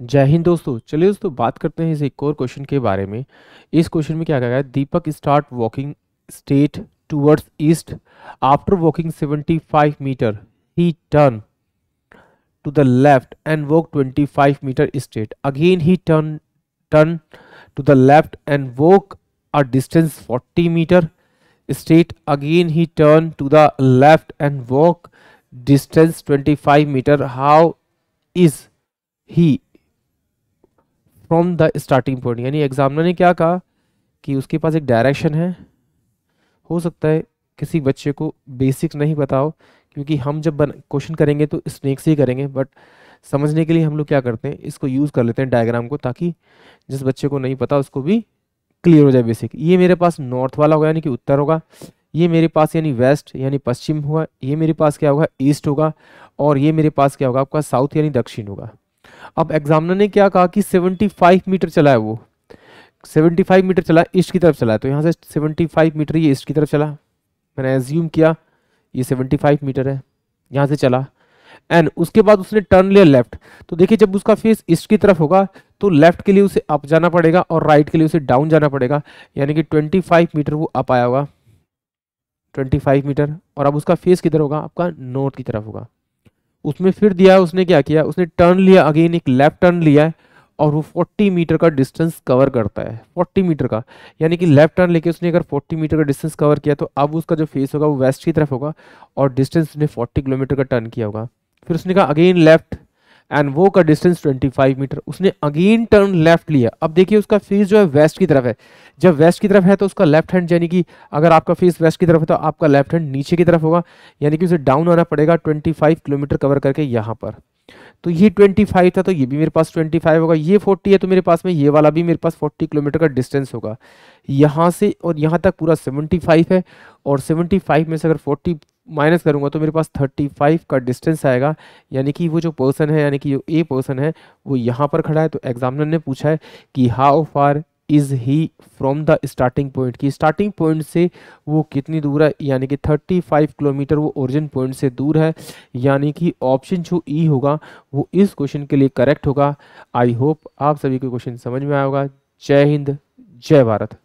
जय हिंद दोस्तों। चलिए दोस्तों बात करते हैं इस एक और क्वेश्चन के बारे में। इस क्वेश्चन में क्या कहा गया है, Deepak start walking straight towards east. After walking 75 metre he turn to the left and walk 25 metre straight. Again he turn to the left and walk a distance 40 metre straight. Again he turned to the left and walk distance 25 meter. How is he from the starting point? यानी examiner ने क्या कहा कि उसके पास एक direction है। हो सकता है किसी बच्चे को बेसिक्स नहीं पता हो, क्योंकि हम जब क्वेश्चन करेंगे तो स्नेक से ही करेंगे, बट समझने के लिए हम लोग क्या करते हैं, इसको यूज़ कर लेते हैं डायग्राम को, ताकि जिस बच्चे को नहीं पता उसको भी क्लियर हो जाए बेसिक। ये मेरे पास नॉर्थ वाला होगा यानी कि उत्तर होगा, ये मेरे पास यानी वेस्ट यानी पश्चिम होगा, ये मेरे पास क्या होगा ईस्ट होगा, और ये मेरे पास क्या होगा आपका साउथ यानी दक्षिण होगा। अब एग्जामिनर ने क्या कहा कि 75 मीटर चला है, वो 75 मीटर चला ईस्ट की तरफ चला है, तो यहाँ से 75 मीटर ये ईस्ट की तरफ चला। मैंने एज्यूम किया ये 75 मीटर है, यहाँ से चला, एंड उसके बाद उसने टर्न लिया लेफ्ट। तो देखिए जब उसका फेस ईस्ट की तरफ होगा तो लेफ्ट के लिए उसे अप जाना पड़ेगा और राइट के लिए उसे डाउन जाना पड़ेगा, यानी कि 25 मीटर वो अप आया होगा, 25 मीटर। और अब उसका फेस किधर होगा, आपका नॉर्थ की तरफ होगा। उसमें फिर दिया है, उसने क्या किया, उसने टर्न लिया, अगेन एक लेफ्ट टर्न लिया है, और वो 40 मीटर का डिस्टेंस कवर करता है, 40 मीटर का, यानी कि लेफ्ट टर्न लेके उसने अगर 40 मीटर का डिस्टेंस कवर किया तो अब उसका जो फेस होगा वो वेस्ट की तरफ होगा, और डिस्टेंस उसने 40 किलोमीटर का टर्न किया होगा। फिर उसने कहा अगेन लेफ्ट एंड वो का डिस्टेंस 25 मीटर, उसने अगेन टर्न लेफ्ट लिया। अब देखिए उसका फेस जो है वेस्ट की तरफ है, जब वेस्ट की तरफ है तो उसका लेफ्ट हैंड, यानी कि अगर आपका फेस वेस्ट की तरफ है तो आपका लेफ्ट हैंड नीचे की तरफ होगा, यानी कि उसे डाउन आना पड़ेगा 25 किलोमीटर कवर करके यहाँ पर। तो ये 25 था तो ये भी मेरे पास 25 होगा, ये 40 है तो मेरे पास में ये वाला भी मेरे पास 40 किलोमीटर का डिस्टेंस होगा। यहाँ से और यहाँ तक पूरा 75 है, और 75 में से अगर 40 माइनस करूंगा तो मेरे पास 35 का डिस्टेंस आएगा, यानी कि वो जो पर्सन है, यानी कि जो ए पर्सन है वो यहाँ पर खड़ा है। तो एग्जामिनर ने पूछा है कि how far is he from the starting point, की स्टार्टिंग पॉइंट से वो कितनी दूर है, यानी कि 35 किलोमीटर वो ओरिजिन पॉइंट से दूर है, यानी कि ऑप्शन जो ई होगा वो इस क्वेश्चन के लिए करेक्ट होगा। आई होप आप सभी को क्वेश्चन समझ में आया होगा। जय हिंद, जय भारत।